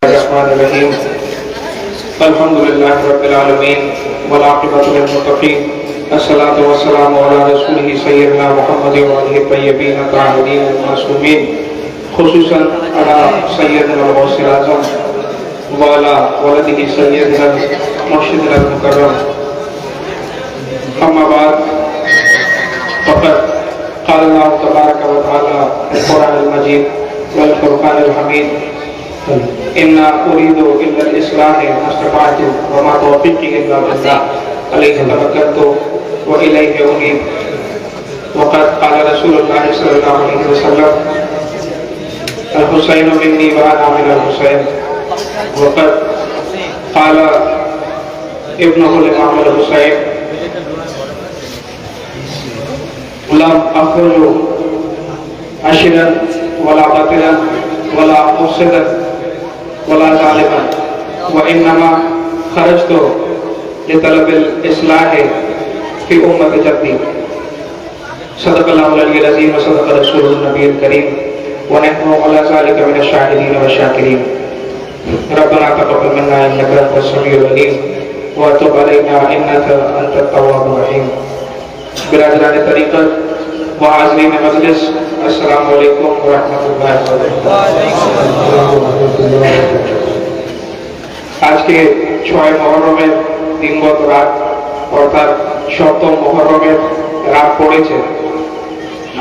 الرحمن الرحيم الحمد لله رب العالمين والعاقبة للمتقين الصلاة والسلام على رسوله سيدنا محمد وآله الطيبين الطاهرين المعصومين خصوصا على سيدنا الغوث الأعظم وعلى ولده سيدنا مرشدنا المكرم. أما بعد فقد قال الله تبارك وتعالى في القرآن المجيد والفرقان الحميد إن أريد إلا الإصلاح ما استطعت وما توفيقي إلا بالله عليه توكلت وإليه أنيب. وقد قال رسول الله صلى الله عليه وسلم الحسين مني وأنا من الحسين. وقد قال ابنه الإمام الحسين لم أخرج عشرا ولا باطلا ولا مفسدا ولا ظالما وإنما خرجت لطلب الإصلاح في أمة جدي. صدق الله العلي العظيم وصدق رسوله النبي الكريم ونحن على ذلك من الشاهدين والشاكرين. ربنا تقبل منا إنك أنت السميع العليم وتب علينا إنك أنت التواب الرحيم. برادران طریقت وحاضرین مجلس السلام علیکم ورحمۃ اللہ وبرکاتہ. আজকে 6 মুহররমের দিনগত রাত অর্থাৎ 7 মুহররমের রাত পড়েছে।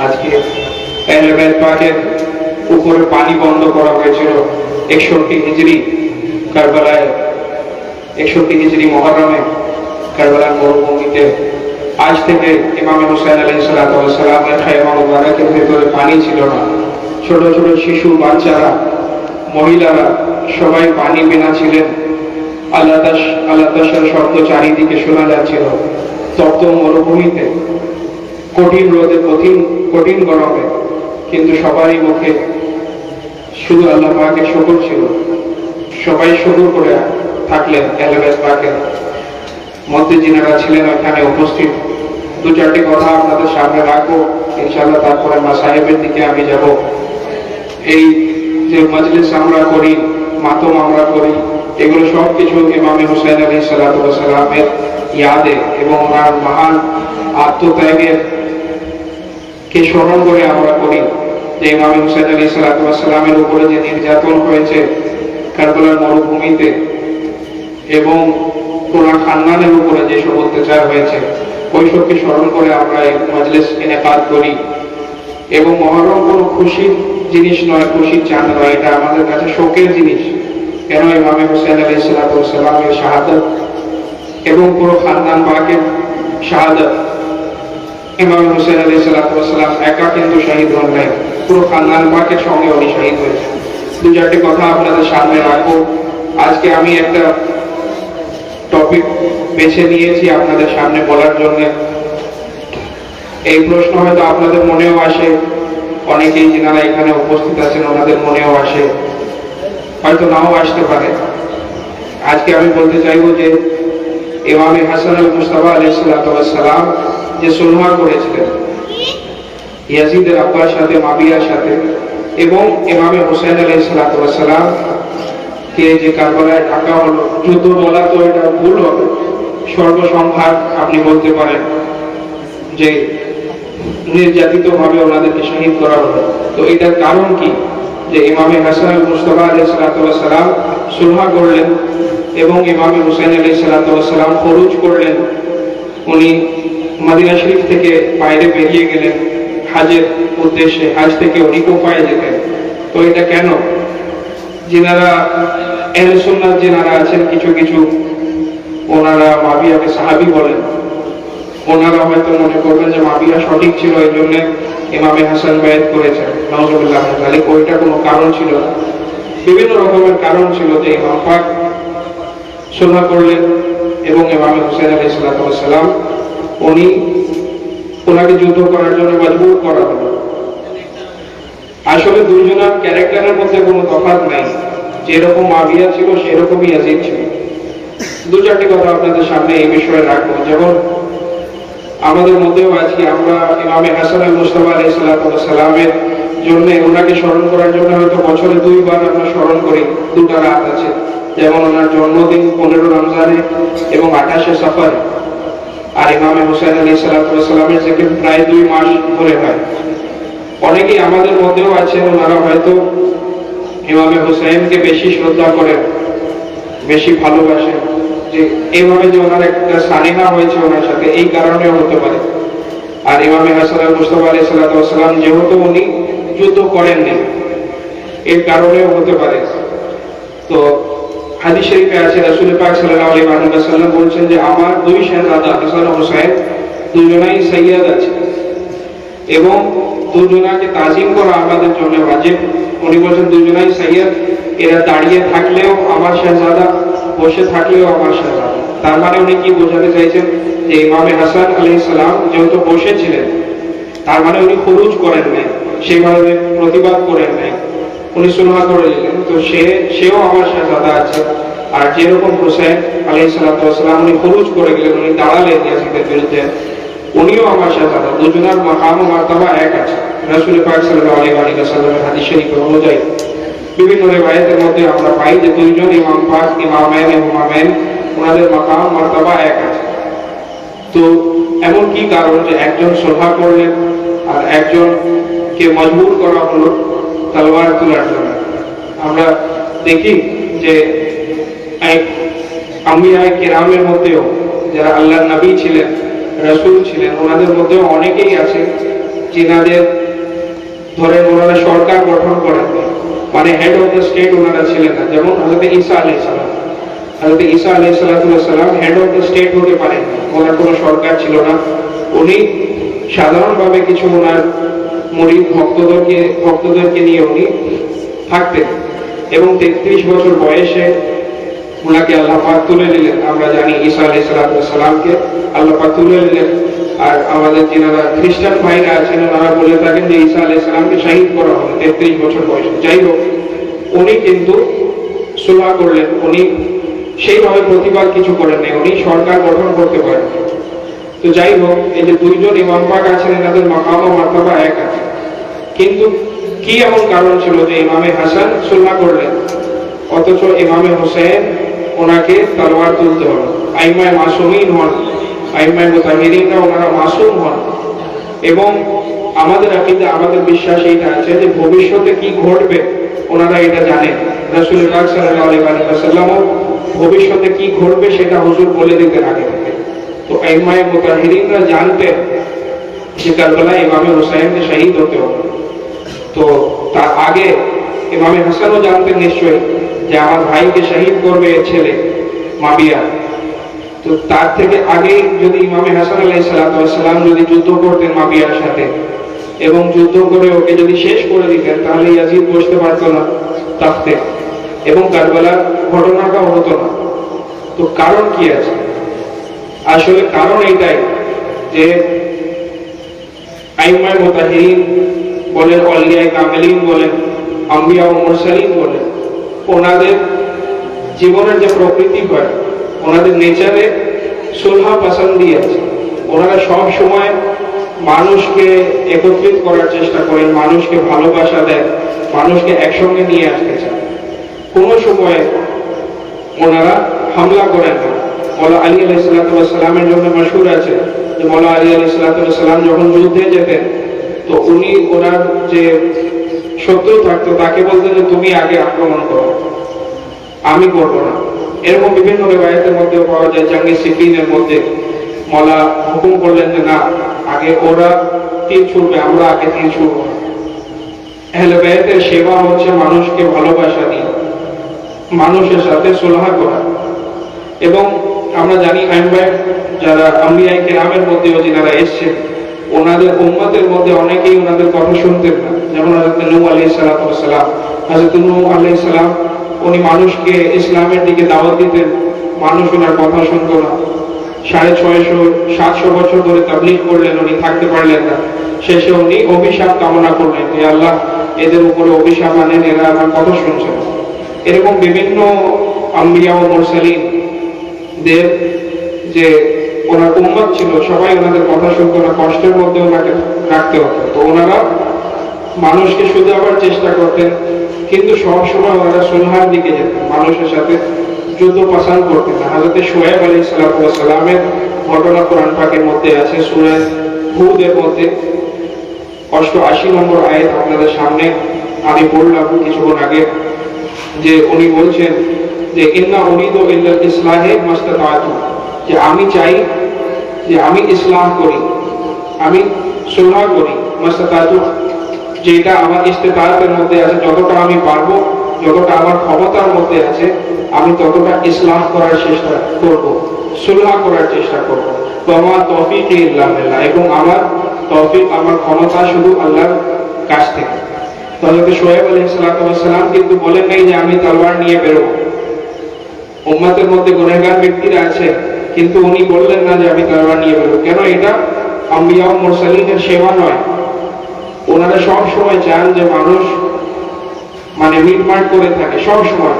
আজকে এলেবেল পাকের উপরে পানি বন্ধ করা হয়েছিল 61 হিজরি কারবালায় 61 হিজরি মুহররমে কারবালার মরুভূমিতে। আজ থেকে ইমাম হুসাইন আলাইহিস সালাতু ওয়াস সালামের খায়মা মুবারাকের ভিতরে পানি ছিল না। ছোট ছোট শিশু, বাচ্চারা, মহিলারা সবাই পানি বিনা ছিলেন। আল্লাহ তাআলার শব্দ চারিদিকে শোনা যাচ্ছিল। তপ্ত মরুভূমিতে, কঠিন রোদে, কঠিন গরমে, কিন্তু সবারই মুখে শুধু আল্লাহ পাকের শুকর ছিল। সবাই শুকর করে থাকলেন। এলেবেল পাকের মধ্যে যিনারা ছিলেন ওখানে উপস্থিত। 2-4টি কথা আপনাদের সামনে রাখবো ইনশাআল্লাহ, তারপরে মাসায়েবের দিকে আমি যাব। এই যে মজলিস আমরা করি, মাতম আমরা করি, এগুলো সব কিছু ইমাম হুসাইন আলাইহিস সালাতু ওয়াস সালামের ইয়াদে এবং ওনার মহান আত্মত্যাগের কে স্মরণ করে আমরা করি। যে ইমাম হুসাইন আলাইহিস সালাতু ওয়াস সালামের উপরে যে নির্যাতন হয়েছে কারবালার মরুভূমিতে এবং পুরা খানদানের উপরে যে সব অত্যাচার হয়েছে, ওই সবকে স্মরণ করে আমরা এই মজলিস ইনেকাদ করি। এবং মুহররম কোনো খুশির জিনিস নয়, খুশির চাঁদ নয়, এটা আমাদের কাছে শোকের জিনিস। কেন? ইমাম হুসাইন আলাইহিস সালাতু ওয়াস সালামের শাহাদাত এবং পুরো খানদান পাকের শাহাদাত। ইমাম হুসাইন আলাইহিস সালাতু ওয়াস সালাম একা কিন্তু শহীদ হন নাই, পুরো খানদান পাকের সঙ্গে উনি শহীদ হয়েছে। 2-4টি কথা আপনাদের সামনে রাখবো। আজকে আমি একটা টপিক বেছে নিয়েছি আপনাদের সামনে বলার জন্য। এই প্রশ্ন হয়তো আপনাদের মনেও আসে, অনেকেই যারা এখানে উপস্থিত আছেন ওনাদের মনেও আসে, হয়তো নাও আসতে পারে। আজকে আমি বলতে চাইবো যে ইমামে হাসান আল মুস্তাফা আলাইহিস সালাতু ওয়াস সালাম যে সুলহ করেছিলেন ইয়াজিদের আব্বার সাথে, মাবিয়ার সাথে, এবং ইমামে হুসাইন আলাইহিস সালাতু ওয়াস সালাম কে যে কারবালায় ঢাকা হলো, যুদ্ধ বলা তো এটা ভুল হবে, সর্বসংহার আপনি বলতে পারেন, যে নির্যাতিত ভাবে ওনাদেরকে শহীদ করা হলো। তো এটার কারণ কি? যে ইমামে হাসান আল মুস্তাফা আলাইহিস সালাতু ওয়াস সালাম সুলহ করলেন এবং ইমামে হুসাইন আলাইহিস সালাতু ওয়াস সালাম খরুজ করলেন। উনি মদিনা শরীফ থেকে বাইরে বেরিয়ে গেলেন হাজের উদ্দেশ্যে। হাজ থেকে উনি কুফায় যেতেন। তো এটা কেন? যিনারা আহলে সুন্নাত যিনারা আছেন, কিছু কিছু ওনারা মাবিয়াকে সাহাবী বলেন। ওনারা হয়তো মনে করবেন যে মাবিয়া সঠিক ছিল, এই জন্য ইমামে হাসান বায়াত করেছেন। নাউজুবিল্লাহ মিন যালিক। ওইটা কোনো কারণ ছিল না। বিভিন্ন রকমের কারণ ছিল যে ইমাম পাক সুলহ করলেন এবং ইমামে হুসাইন আলাইহিস সালাতু ওয়াস সালাম ওনাকে যুদ্ধ করার জন্য মজবুর করা হলো। আসলে দুইজনের ক্যারেক্টারের মধ্যে কোনো তফাৎ নাই। যেরকম মাবিয়া ছিল সেরকমই ইয়াজিদ ছিল। 2-4টি কথা আপনাদের সামনে এই বিষয়ে রাখবো। যেমন আমাদের মধ্যেও আছি আমরা ইমামে হাসান আল মুস্তাফা আলাইহিস সালাতু ওয়াস সালামের জন্য ওনাকে স্মরণ করার জন্য হয়তো বছরে 2 বার আমরা স্মরণ করি। 2টা রাত আছে, যেমন ওনার জন্মদিন 15 রমজানে এবং 28 সফর। আর ইমামে হুসাইন আলাইহিস সালামের জিকির প্রায় 2 মাস ধরে হয়। অনেকেই আমাদের মধ্যেও আছেন ওনারা হয়তো ইমামে হুসাইনকে বেশি শ্রদ্ধা করেন, বেশি ভালোবাসেন, যে এইভাবে যে ওনার একটা সানিহা হয়েছে ওনার সাথে, এই কারণেও হতে পারে। আর ইমামে হাসান আল মুস্তাফা আলাইহিস সালাম যেহেতু উনি যুদ্ধ করেননি, এর কারণেও হতে পারে। তো হাদিস শরীফে আছে রাসূল পাক সাল্লাল্লাহু আলাইহি ওয়াসাল্লাম বলেছেন যে আমার 2 শাহজাদা হাসান ও হুসাইন দুজনেই সাইয়্যিদ আছে এবং দুজনাকে তাজিম করা আমাদের জন্য ওয়াজিব। উনি বলেছেন দুজনেই সাইয়্যিদ, এরা দাঁড়িয়ে থাকলেও আমার শাহজাদা, বসে থাকলেও আমার শাহজাদা। তার মানে উনি কি বোঝাতে চাইছেন যে ইমামে হাসান আলাইহিস সালাম যেহেতু বসেছিলেন, তার মানে উনি খুরুজ করেন নাই, সেইভাবে প্রতিবাদ করেন নাই, উনি সুলহ করে নিলেন। তো সেও আমার শাহজাদা আছে। আর যেরকম হুসাইন আলাইহিস সালাম উনি খুরুজ করে গেলেন, উনি দাঁড়ালেন ইয়াজিদের বিরুদ্ধে, উনিও আমার শাহজাদা। দুজনের মাকাম ও মারতাবা এক আছে। রাসূল পাক সাল্লাল্লাহু আলাইহি ওয়াসাল্লামের হাদিস শরীফ অনুযায়ী বিভিন্ন রিওয়ায়াতের মধ্যে আমরা পাই যে দুইজন ইমাম পাক, ইমামাইন এবং ইমামাইন, ওনাদের মাকাম মারতাবা এক আছে। তো এমন কি কারণ যে একজন সুলহ করলেন আর একজনকে মজবুর করা হলো তলোয়ার তোলার জন্য? আমরা দেখি যে আম্বিয়ায়ে কেরামের মধ্যেও যারা আল্লাহর নবী ছিলেন, রাসূল ছিলেন, ওনাদের মধ্যেও অনেকেই আছে যিনাদের ধরেন ওনারা সরকার গঠন করেন, মানে হেড অফ দ্য স্টেট ওনারা ছিলেন না। যেমন হযরত ঈসা আলাইহিস সালাম, হযরত ঈসা আলাইহিস সালাম হেড অফ দ্য স্টেট হতে পারেন, ওনার কোনো সরকার ছিল না। উনি সাধারণভাবে কিছু ওনার মুরিদ ভক্তদেরকে নিয়ে উনি থাকতেন এবং 33 বছর বয়সে ওনাকে আল্লাহ পাক তুলে নিলেন। আমরা জানি ঈসা আলাইহিস সালামকে আল্লাহ পাক তুলে নিলেন। আর আমাদের যারা খ্রিস্টান ভাইরা আছেন ওনারা বলে থাকেন যে ঈসা আলাইহিস সালামকে শহীদ করা হলো 33 বছর বয়সে। যাই হোক, উনি কিন্তু সুলহ করলেন, উনি সেইভাবে প্রতিবাদ কিছু করেন নাই, উনি সরকার গঠন করতে পারেন। তো যাই হোক, এই যে দুইজন ইমাম পাক আছেন, এনাদের মাকাম ও মারতাবা এক আছে। কিন্তু কি এমন কারণ ছিল যে ইমামে হাসান সুলহ করলেন অথচ ইমামে হুসাইন ওনাকে তলোয়ার তুলতে হলো? আইমায়ে মাসুমিন হন, আইমায়ে মুতাহিরিনরা ওনারা মাসুম হন এবং আমাদের আকীদা, আমাদের বিশ্বাস এইটা আছে যে ভবিষ্যতে কি ঘটবে ওনারা এটা জানেন। রাসূল পাক সাল্লাল্লাহু আলাইহি ওয়াসাল্লাম ভবিষ্যতে কি ঘটবে সেটা হুজুর বলে দিতেন আগে থেকে। তো আইমায়ে মুতাহিরিনরা জানতেন যে কারবালায় ইমামে হুসাইনকে শহীদ হতে হবে। তো তার আগে ইমামে হাসানও জানতেন নিশ্চয়ই যে আমার ভাইকে শহীদ করবে ছেলে মাবিয়া। তো তার থেকে আগে যদি ইমামে হাসান আলাইহিস সালাম যদি যুদ্ধ করতেন মাবিয়ার সাথে এবং যুদ্ধ করে ওকে যদি শেষ করে দিতেন, তাহলে ইয়াজিদ বসতে পারতো না তাখতে এবং কারবালার ঘটনাটাও হতো না। তো কারণ কি আছে? আসলে কারণ এইটাই যে আইমায়ে মুতাহিরিন বলেন, আউলিয়ায়ে কামিলিন বলেন, আম্বিয়া ও মুরসালিন বলেন, ওনাদের জীবনের যে প্রকৃতি হয়, ওনাদের নেচারে সুলহ পছন্দি আছে। ওনারা সব সময় মানুষকে একত্রিত করার চেষ্টা করেন, মানুষকে ভালোবাসা দেন, মানুষকে একসঙ্গে নিয়ে আসতে চান। কোনো সময় ওনারা হামলা করেন না। মওলা আলী আলাইহিস সালামের জন্য মশহুর আছে যে মওলা আলী আলাইহিস সালাম যখন যুদ্ধে যেতেন তো উনি ওনার যে শত্রু থাকতো তাকে বলতেন যে তুমি আগে আক্রমণ করো, আমি করব না। এরকম বিভিন্ন রিওয়ায়াতের মধ্যে পাওয়া যায়। জঙ্গে সিফিনের মধ্যে মওলা হুকুম করলেন যে না, আগে ওরা তীর ছুড়বে, আমরা আগে তীর ছুড়ব না। আহলে বাইতের সেবা হচ্ছে মানুষকে ভালোবাসা দিয়ে মানুষের সাথে সুলহ করা। এবং আমরা জানি যারা আম্বিয়ায়ে কেরামের মধ্যেও যারা এসেছেন, ওনাদের উম্মতের মধ্যে অনেকেই ওনাদের কথা শুনতেন না। যেমন হযরত নূহ আলাইহিস সালাম, হযরত নূহ আলাইহিস সালাম উনি মানুষকে ইসলামের দিকে দাওয়াত দিতেন, মানুষ ওনার কথা শুনতো না। 650-700 বছর ধরে তাবলীগ করলেন, উনি থাকতে পারলেন না। শেষে উনি অভিশাপ কামনা করলেন যে আল্লাহ এদের উপরে অভিশাপ আনেন, এরা আমার কথা শুনছে না। এরকম বিভিন্ন আম্বিয়া ও মুরসালিন দের যে ওনার উম্মত ছিল, সবাই ওনাদের কথা শুনতো না, কষ্টের মধ্যে ওনাকে রাখতে হতো। তো ওনারা মানুষকে শুধু আবার চেষ্টা করতেন, কিন্তু সব সময় ওনারা সুলহার দিকে যেতেন, মানুষের সাথে যুদ্ধ পাসান করতেন না। হযরত শুআয়ব আলাইহিস সালামের ঘটনা কোরআন পাকের মধ্যে আছে, সূরা হুদের মধ্যে 88 নম্বর আয়াত আপনাদের সামনে আমি পড়লাম কিছুক্ষণ আগে, যে উনি বলছেন যে ইন্না উরিদু ইল্লাল ইসলাহে মাস্তাতাতু, যে আমি চাই যে আমি ইসলাহ করি, আমি সুলহ করি, মাস্তাতাতু যেটা আমার ইস্তেতাআতের মধ্যে আছে, যতটা আমি পারবো, যতটা আমার ক্ষমতার মধ্যে আছে আমি ততটা ইসলাহ করার চেষ্টা করব, সুলহ করার চেষ্টা করব। ওয়া তৌফিকি ইল্লা বিল্লাহ, এবং আমার তৌফিক, আমার ক্ষমতা শুধু আল্লাহর কাছ থেকে। হযরত শুআয়ব আলাইহিস সালাম কিন্তু বলেন নাই যে আমি তলোয়ার নিয়ে বেরোবো। উম্মতের মধ্যে গুনাহগার ব্যক্তিরা আছে, কিন্তু উনি বললেন না যে আমি তলোয়ার নিয়ে বেরোবো। কেন? এটা আম্বিয়া ও মুরসালিনের সেবা নয়। ওনারা সব সময় চান যে মানুষ মানে মিটমাট করে থাকে, সব সময়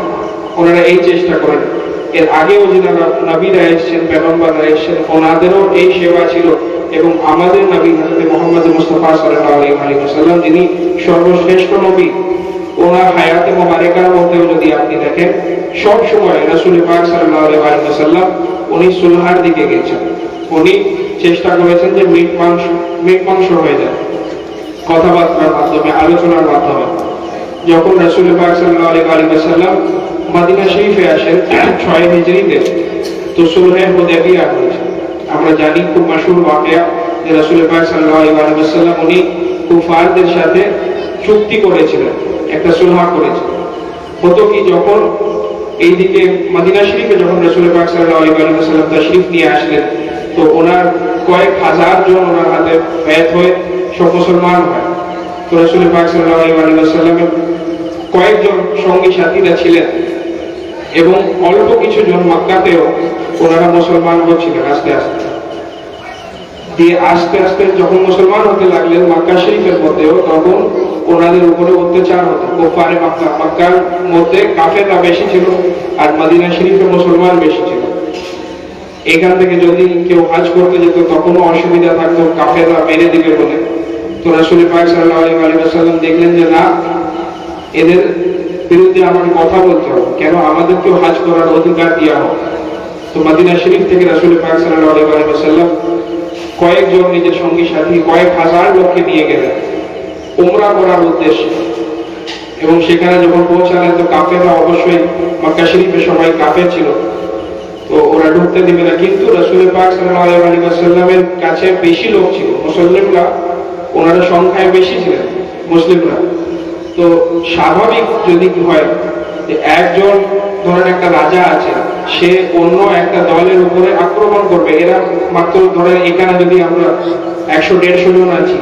ওনারা এই চেষ্টা করেন। এর আগেও যারা নবীরা এসেছেন, পেগম্বররা এসেছেন, ওনাদেরও এই সেবা ছিল। এবং আমাদের নবী হযরত মুহাম্মদ মুস্তাফা সাল্লাল্লাহু আলাইহি ওয়াসাল্লাম, যিনি সর্বশ্রেষ্ঠ নবী, ওনার হায়াতে মুবারাকার মধ্যেও যদি আপনি দেখেন, সব সময় রাসূল পাক সাল্লাল্লাহু আলাইহি ওয়াসাল্লাম উনি সুলহার দিকে গেছেন। উনি চেষ্টা করেছেন যে মিট মাংস হয়ে যায় কথাবার্তার মাধ্যমে, আলোচনার মাধ্যমে। যখন রাসূল পাক সাল্লাল্লাহু আলাইহি ওয়াসাল্লাম মদিনা শরীফে আসেন 6 হিজরিতে, তো সুলহে হুদাইবিয়া হয়েছে। আমরা জানি খুব মাশহুর ওয়াকিয়া যে রাসূল পাক সাল্লাল্লাহু আলাইহি ওয়াসাল্লাম উনি কুফারদের সাথে চুক্তি করেছিলেন, একটা সুলহ করেছিলেন। হতো কি, যখন এইদিকে মদিনা শরীফে যখন রাসূল পাক সাল্লাল্লাহু আলাইহি ওয়াসাল্লাম তাশরীফ নিয়ে আসলেন, তো ওনার কয়েক হাজার জন ওনার হাতে বাইত হয়ে সব মুসলমান হয়। তো রাসূল পাক সাল্লাল্লাহু আলাইহি ওয়াসাল্লামের কয়েকজন সঙ্গী সাথীরা ছিলেন, এবং অল্প কিছু জন মক্কাতেও ওনারা মুসলমান হচ্ছিলেন আস্তে আস্তে। দিয়ে আস্তে আস্তে যখন মুসলমান হতে লাগলেন মক্কা শরীফের মধ্যেও, তখন ওনাদের উপরে অত্যাচার হতো। কুফারে মক্কা, মক্কার মধ্যে কাফেররা বেশি ছিল আর মদিনা শরীফে মুসলমান বেশি ছিল। এখান থেকে যদি কেউ হজ করতে যেত তখনও অসুবিধা থাকতো, কাফেররা মেরে দিবে বলে। তো রাসূল পাক সাল্লাল্লাহু আলাইহি ওয়াসাল্লাম দেখলেন যে না, এদের বিরুদ্ধে আমাকে কথা বলতে হবে, কেন আমাদেরকেও হজ করার অধিকার দেওয়া হোক। তো মদিনা শরীফ থেকে রাসূল পাক সাল্লাল্লাহু আলাইহি ওয়াসাল্লাম কয়েকজন নিজের সঙ্গী সাথী, কয়েক হাজার লোককে নিয়ে গেলেন উমরা করার উদ্দেশ্যে। এবং সেখানে যখন পৌঁছালেন, তো কাফেররা অবশ্যই, মক্কা শরীফে সবাই কাফের ছিল, তো ওরা ঢুকতে দিবে না। কিন্তু রাসূল পাক সাল্লাল্লাহু আলাইহি ওয়াসাল্লামের কাছে বেশি লোক ছিল, মুসলিমরা, ওনারা সংখ্যায় বেশি ছিলেন মুসলিমরা। তো স্বাভাবিক যদি হয় যে একজন, ধরেন একটা রাজা আছে, সে অন্য একটা দলের উপরে আক্রমণ করবে। এরা মাত্র ধরেন এখানে যদি আমরা 100-150 জন আছি,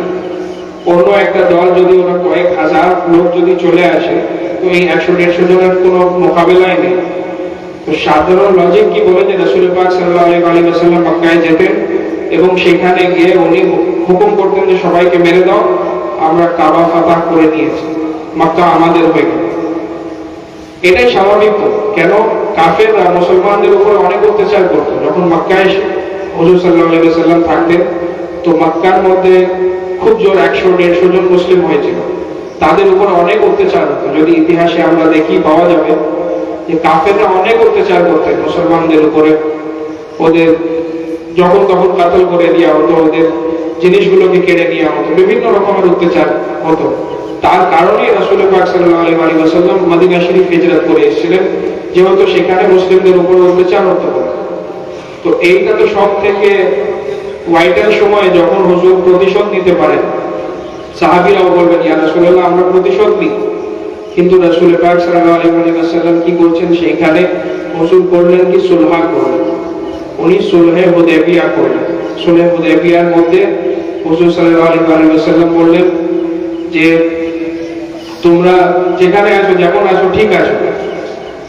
অন্য একটা দল যদি ওরা কয়েক হাজার লোক যদি চলে আসে, তো এই 100-150 জনের কোনো মোকাবেলাই নেই। তো সাধারণ লজিক কি বলে যে রাসূল পাক সাল্লাল্লাহু আলাইহি ওয়াসাল্লাম মক্কায় যেতেন এবং সেখানে গিয়ে উনি হুকুম করতেন যে সবাইকে মেরে দাও, আমরা কাবা ফাতাহ করে নিয়েছি, মক্কা আমাদের হয়ে গেল। এটাই স্বাভাবিক। তো কেন? কাফেররা মুসলমানদের উপর অনেক অত্যাচার করতো। যখন মক্কায় হুজুর সাল্লাল্লাহু আলাইহি ওয়াসাল্লাম থাকতেন, তো মক্কার মধ্যে খুব জোর 100-150 জন মুসলিম হয়েছিল, তাদের উপর অনেক অত্যাচার হতো। যদি ইতিহাসে আমরা দেখি, পাওয়া যাবে যে কাফেররা অনেক অত্যাচার করতেন মুসলমানদের উপরে। ওদের যখন তখন কাতল করে দেওয়া হতো, ওদের জিনিসগুলোকে কেড়ে নেওয়া হতো, বিভিন্ন রকমের অত্যাচার হতো। তার কারণে রাসূল পাক সাল্লাল্লাহু আলাইহি ওয়াসাল্লাম মদিনা শরীফ হিজরত করে এসেছিলেন, যেহেতু সেখানে মুসলিমদের উপর অত্যাচার হতো। তো এইটা তো সব থেকে ওয়াইটাল সময়, যখন হুজুর প্রতিশোধ নিতে পারেন। সাহাবীরাও বলবেন, ইয়া রাসূলুল্লাহ, আমরা প্রতিশোধ নিই। কিন্তু রাসূল পাক সাল্লাল্লাহু আলাইহি ওয়াসাল্লাম কি করছেন সেখানে? হুজুর করলেন কি? সুলহ করলেন। উনি সুলহে হুদাইবিয়া করলেন। সুলহে হুদাইবিয়ার মধ্যে হুজুর সাল্লাল্লাহু আলাইহি ওয়াসাল্লাম বললেন যে তোমরা যেখানে আছো, যেমন আছো ঠিক আছো,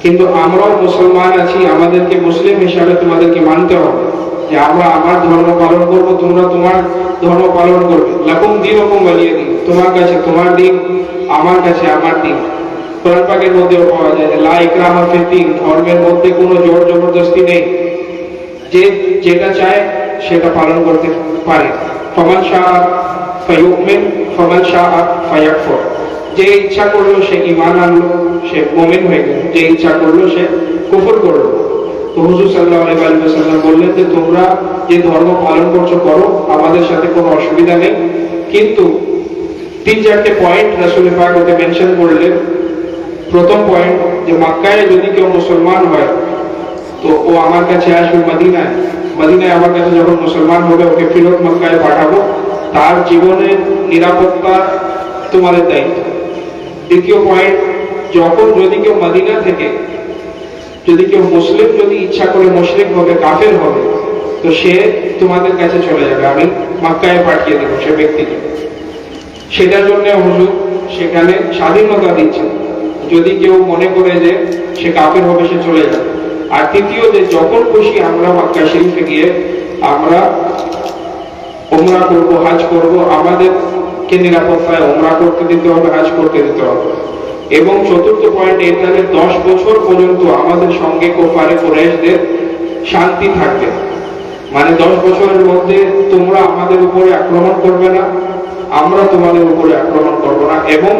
কিন্তু আমরাও মুসলমান আছি, আমাদেরকে মুসলিম হিসাবে তোমাদেরকে মানতে হবে যে আমরা আমার ধর্ম পালন করব, তোমরা তোমার ধর্ম পালন করবে। লাকুম দীনুকুম ওয়ালিয়া দীন, তোমার কাছে তোমার দিন, আমার কাছে আমার দিন। কোরআন পাকের মধ্যেও পাওয়া যায় যে লা ইকরাহা ফিদ্দীন, ধর্মের মধ্যে কোনো জোর জবরদস্তি নেই, যে যেটা চায় সেটা পালন করতে পারে। ফামান শাআ ফায়ুমিন ফামান শাআ ফায়াকফুর, যে ইচ্ছা করলো সে ঈমান আনলো, সে মুমিন হয়ে গেল, যে ইচ্ছা করলো সে কুফর করলো। তো হুজুর সাল্লাল্লাহু আলাইহি ওয়াসাল্লাম বললেন যে তোমরা যে ধর্ম পালন করছো করো, আমাদের সাথে কোনো অসুবিধা নেই, কিন্তু 3-4টে পয়েন্ট রাসূল পাক ওতে মেনশন করলেন। প্রথম পয়েন্ট যে মক্কায় যদি কেউ মুসলমান হয় তো ও আমার কাছে আসবে মদিনায়, মদিনায় আমার কাছে যখন মুসলমান হবে ওকে ফিরত মক্কায় পাঠাবো, তার জীবনের নিরাপত্তা তোমাদের দায়িত্ব। দ্বিতীয় পয়েন্ট, যখন যদি কেউ মদিনা থেকে যদি কেউ মুসলিম যদি ইচ্ছা করে মুশরিক হবে, কাফের হবে, তো সে তোমাদের কাছে চলে যাবে, আমি মক্কায় পাঠিয়ে দেবো সে ব্যক্তিকে। সেটার জন্য হুজুর সেখানে স্বাধীনতা দিচ্ছে, যদি কেউ মনে করে যে সে কাফের হবে সে চলে যাবে। আর তৃতীয়, যে যখন খুশি আমরা মক্কা শরীফে গিয়ে আমরা উমরা করব, হজ করব, আমাদেরকে নিরাপত্তায় উমরা করতে দিতে হবে, হজ করতে দিতে হবে। এবং চতুর্থ পয়েন্ট এটা, 10 বছর পর্যন্ত আমাদের সঙ্গে কুফারে কুরাইশদের শান্তি থাকবে, মানে 10 বছরের মধ্যে তোমরা আমাদের উপরে আক্রমণ করবে না, আমরা তোমাদের উপরে আক্রমণ করব না, এবং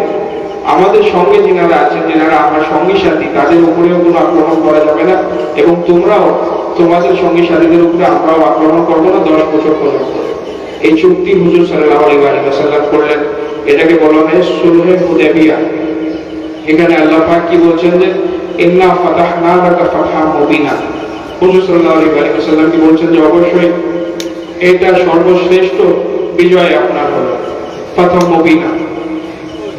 আমাদের সঙ্গে যিনারা আছেন, যিনারা আমার সঙ্গী সাথী, তাদের উপরেও কোনো আক্রমণ করা যাবে না, এবং তোমরাও তোমাদের সঙ্গী সাথীদের উপরে আমরাও আক্রমণ করবো না 10 বছর পর্যন্ত। এই চুক্তি হুজুর সাল্লাল্লাহু আলাইহি ওয়াসাল্লাম করলেন, এটাকে বলা হয় সুলহে হুদাইবিয়া। এখানে আল্লাহ পাক কি বলছেন যে ইন্না ফাতাহনা লাকা ফাতহাম মুবিনা, হুজুর সাল্লাল্লাহু আলাইহি ওয়াসাল্লাম কি বলছেন যে অবশ্যই এটা সর্বশ্রেষ্ঠ বিজয় আপনার হলো, ফাতহ মুবিনা।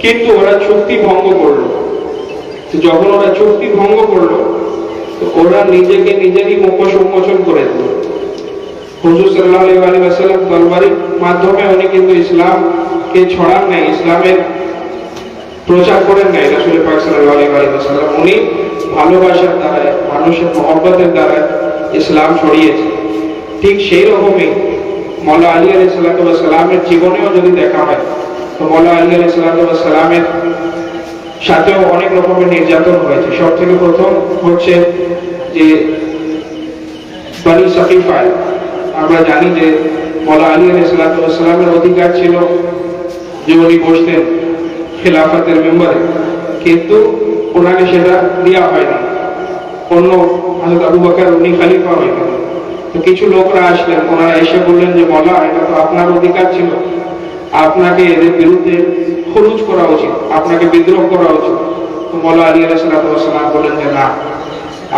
কিন্তু ওরা চুক্তি ভঙ্গ করলো, তো যখন ওরা চুক্তি ভঙ্গ করলো তো ওরা নিজেকে নিজেরই মুখোশ উন্মোচন করে দিল। হুজুর সাল্লাল্লাহু আলাইহি ওয়াসাল্লাম তরবারির মাধ্যমে উনি কিন্তু ইসলামকে ছড়ান নাই, ইসলামের প্রচার করেন নাই রাসূল পাক সাল্লাল্লাহু আলাইহি ওয়াসাল্লাম, উনি ভালোবাসার দ্বারা, মানুষের মহব্বতের দ্বারা ইসলাম ছড়িয়েছে। ঠিক সেই রকমই মওলা আলী আলাইহিস সালামের জীবনেও যদি দেখা হয় তো মওলা আলী আলাইহিস সালামের সাথেও অনেক রকমের নির্যাতন হয়েছে। সব থেকে প্রথম হচ্ছে যে বনি সাকিফায় আমরা জানি যে মওলা আলী আলাইহিস সালামের অধিকার ছিল যে উনি বসতেন খেলাফতের মেম্বারে, কিন্তু ওনাকে সেটা দেওয়া হয়নি, অন্য হযরত আবু বকর উনি খলিফা হয়ে গেলেন। তো কিছু লোকরা আসলেন, ওনারা এসে বললেন যে মওলা এটা তো আপনার অধিকার ছিল, আপনাকে এদের বিরুদ্ধে খুরুজ করা উচিত, আপনাকে বিদ্রোহ করা উচিত। তো মওলা আলী আলাইহিস সালাম বললেন যে না,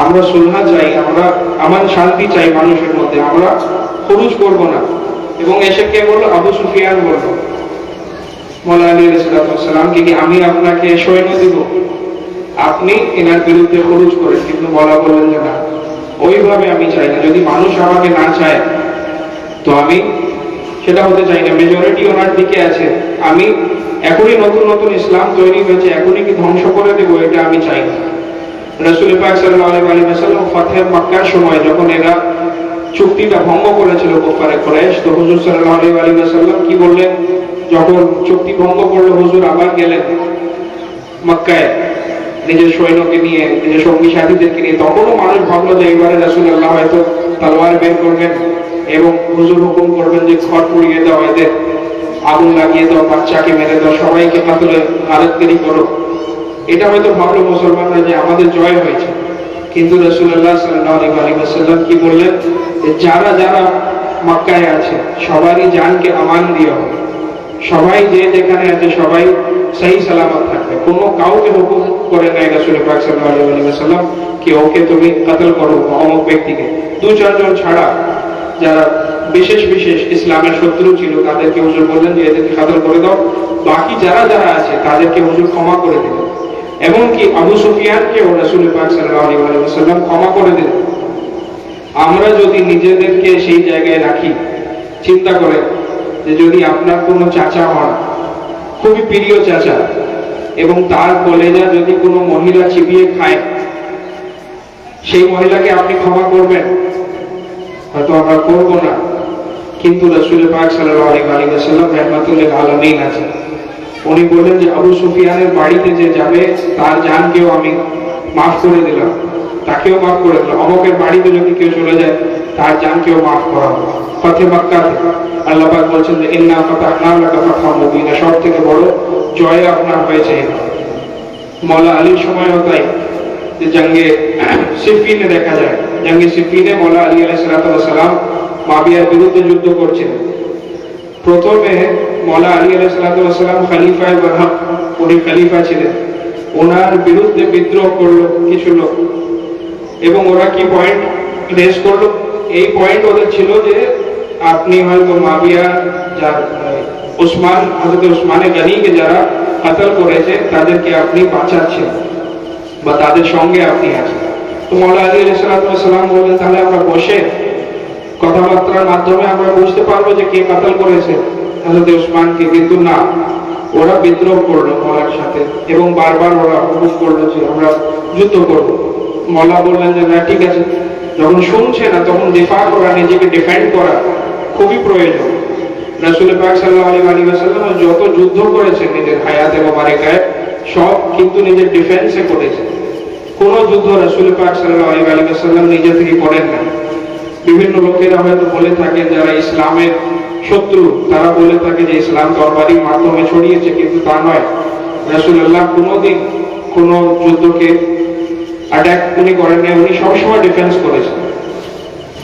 আমরা সুলহ চাই, আমরা আমান শান্তি চাই মানুষের মধ্যে, আমরা খুরুজ করব না। এবং এসে কে বলল? আবু সুফিয়ান বলল মওলা আলী আলাইহিস সালামকে কি আমি আপনাকে সৈন্য দিব, আপনি এনার বিরুদ্ধে খুরুজ করেন। কিন্তু মওলা বললেন যে না, ওইভাবে আমি চাই না, যদি মানুষ আমাকে না চায় তো আমি সেটা হতে চাই না, মেজরিটি ওনার দিকে আছে, আমি এখনই নতুন নতুন ইসলাম তৈরি হয়েছে, এখনই কি ধ্বংস করে দেবো, এটা আমি চাই না। রাসূল পাক সাল্লাল্লাহু আলাইহি ওয়াসাল্লাম ফাতহে মক্কার সময় যখন এরা চুক্তিটা ভঙ্গ করেছিল কুফারে কুরাইশ, তো হুজুর সাল্লাল্লাহু আলাইহি ওয়াসাল্লাম কি বললেন, যখন চুক্তি ভঙ্গ করলো হুজুর আবার গেলেন মক্কায় নিজের সৈন্যকে নিয়ে, নিজের সঙ্গী সাথীদেরকে নিয়ে, তখনও মানুষ ভাবলো যে এবারে রাসূলুল্লাহ হয়তো তলোয়ার বের করবেন এবং হুজুর হুকুম করবেন যে খড় পুড়িয়ে দাও, এদের আগুন লাগিয়ে দাও, বাচ্চাকে মেরে দাও, সবাইকে কাতলে গালতগিরি করো। এটা হয়তো ভাবলো মুসলমানরা যে আমাদের জয় হয়েছে। কিন্তু রাসূলুল্লাহ সাল্লাল্লাহু আলাইহি ওয়াসাল্লাম কি বললেন, যারা যারা মক্কায় আছে সবারই জানকে আমান দেওয়া হবে, সবাই যে যেখানে আছে সবাই সহি সালামত থাকবে। কোনো কাউকে হুকুম করে নাই রাসূল পাক সাল্লাল্লাহু আলাইহি ওয়াসাল্লাম কি ওকে তুমি কতল করো, অমুক ব্যক্তিকে, 2-4 জন ছাড়া যারা বিশেষ বিশেষ ইসলামের শত্রু ছিল তাদেরকে হুজুর বললেন যে এদেরকে কতল করে দাও, বাকি যারা যারা আছে তাদেরকে হুজুর ক্ষমা করে দিলেন। এমনকি আবু সুফিয়ানকেও রাসূল পাক সাল্লাল্লাহু আলাইহি ওয়াসাল্লাম ক্ষমা করে দিলেন। আমরা যদি নিজেদেরকে সেই জায়গায় রাখি, চিন্তা করে যে যদি আপনার কোনো চাচা হন, খুবই প্রিয় চাচা, এবং তার কলেজা যদি কোনো মহিলা চিবিয়ে খায়, সেই মহিলাকে আপনি ক্ষমা করবেন? হয়তো আমরা করব না। কিন্তু রাসূল পাক সাল্লাল্লাহু আলাইহি ওয়াসাল্লাম রাহমাতুল লিল আলামিন আছেন, উনি বললেন যে আবু সুফিয়ানের বাড়িতে যে যাবে তার জানকেও আমি মাফ করে দিলাম, তাকে তাকেও মাফ করে দিল। অমকের বাড়িতে যদি কেউ চলে যায় তার জানকেও মাফ করা হলো। ফাতে মক্কাতে আল্লাহ পাক বলছেন যে ইন্না ফাতাহনা লাকা ফাতহাম মুবিনা, সব থেকে বড় জয় আপনার হয়েছে। মওলা আলীর সময়ও তাই, যে জঙ্গে সিফিনে দেখা যায়, জঙ্গে সিফিনে মওলা আলী আলাইহিস সালাম মাবিয়ার বিরুদ্ধে যুদ্ধ করছিলেন। প্রথমে মওলা আলী আলাইহিস সালাম খলিফায়ে বরহক, উনি খলিফা ছিলেন, ওনার বিরুদ্ধে বিদ্রোহ করলো কিছু লোক। এবং ওরা কি পয়েন্ট রেজ করলো? এই পয়েন্ট ওদের ছিল যে আপনি হয়তো মাবিয়া যার উসমান, হযরত উসমানে গনিকে যারা কতল করেছে তাদেরকে আপনি বাঁচাচ্ছেন বা তাদের সঙ্গে আপনি আছেন। তো মওলা আলী আলাইহিস সালাম বললেন তাহলে আমরা বসে কথাবার্তার মাধ্যমে আমরা বুঝতে পারবো যে কে কতল করেছে হযরত উসমানকে। কিন্তু না, ওরা বিদ্রোহ করলো মওলার সাথে এবং বারবার ওরা হুকুম করলো যে আমরা যুদ্ধ করব। মওলা বললেন যে না ঠিক আছে, যখন শুনছে না তখন দিফা করা, নিজেকে ডিফেন্ড করা খুবই প্রয়োজন। রাসূল পাক সাল্লাল্লাহু আলাইহি ওয়াসাল্লাম যত যুদ্ধ করেছেন নিজের হায়াতে মোবারকায় সব কিন্তু নিজের ডিফেন্সে করেছেন। কোন যুদ্ধ রাসূল পাক সাল্লাল্লাহু আলাইহি ওয়াসাল্লাম নিজে থেকে করেন না। বিভিন্ন লোকেরা হয়তো বলে থাকে যারা ইসলামের শত্রু, তারা বলে থাকে যে ইসলাম তরবারির মাধ্যমে ছড়িয়েছে, কিন্তু তা নয়। রাসূলুল্লাহ কোনোদিন কোন যুদ্ধকে অ্যাটাক উনি করেন না, উনি সবসময় ডিফেন্স করেছেন।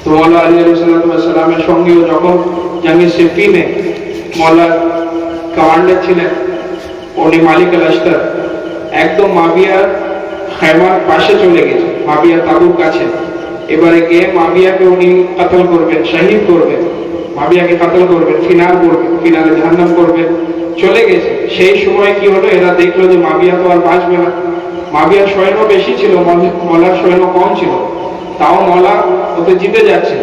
তো মওলা আলী আলাইহিস সালামের সঙ্গেও যখন জঙ্গে সিফিনে মওলার কমান্ডার ছিলেন উনি মালিক আল আশতার, একদম মাবিয়ার খায়মার পাশে চলে গেছে, মাবিয়া তাবুর কাছে। এবারে গিয়ে মাবিয়াকে উনি কতল করবেন, শহীদ করবেন, মাবিয়াকে কতল করবেন, ফিনাল করবেন, ফিনালে জাহান্নাম করবেন, চলে গেছে। সেই সময় কি হলো, এরা দেখলো যে মাবিয়া তো আর বাঁচবে না। মাবিয়ার সৈন্য বেশি ছিল, মওলার সৈন্য কম ছিল, তাও মওলা ওতে জিতে যাচ্ছে।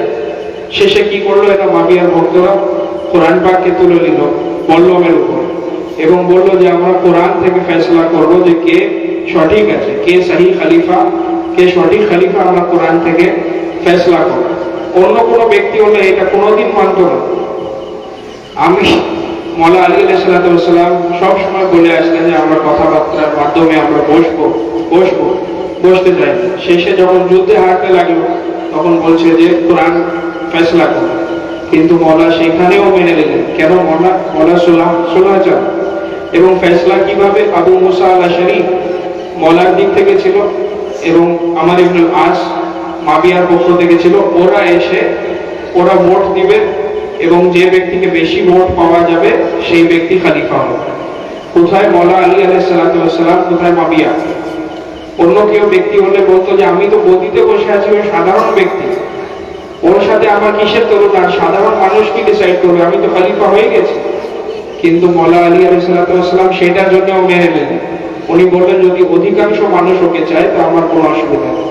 শেষে কি করলো, এরা মাবিয়ার ভক্তরা কোরআন পাককে তুলে নিল মল্লমের উপর এবং বলল যে আমরা কোরআন থেকে ফয়সালা করব যে কে সঠিক আছে, কে সহি খলিফা, কে সঠিক খলিফা, আমরা কোরআন থেকে ফয়সালা করব। অন্য কোনো ব্যক্তি হলে এটা কোনোদিন মানত না। আমি মওলা আলী আলাইহিস সালাম সব সময় বলে আসতেন যে আমরা কথাবার্তার মাধ্যমে আমরা বসতে চাই। শেষে যখন যুদ্ধে হারতে লাগলো তখন বলছে যে কোরআন ফয়সালা করো, কিন্তু মওলা সেখানেও মেনে নিলেন। কেন? মওলা সুলহ চান। এবং ফয়সালা কিভাবে? আবু মুসা আল আশআরী মওলার দিক থেকে ছিল এবং আমর ইবনে আস মাবিয়ার পক্ষ থেকে ছিল। ওরা এসে ওরা ভোট দিবে এবং যে ব্যক্তিকে বেশি ভোট পাওয়া যাবে সেই ব্যক্তি খলিফা হবে। কোথায় মওলা আলী আলাইহিস সালাম, কোথায় মাবিয়া? অন্য কেউ ব্যক্তি হলে বলতো যে আমি তো গদিতে বসে আছি, ওই সাধারণ ব্যক্তি, ওর সাথে আমার কিসের তুলনা, সাধারণ মানুষ কি ডিসাইড করবে, আমি তো খলিফা হয়ে গেছি। কিন্তু মওলা আলী আলাইহিস সালাম সেটার জন্য মেনে নিলেন। উনি বললেন যদি অধিকাংশ মানুষ ওকে চায় তো আমার কোনো অসুবিধা নেই,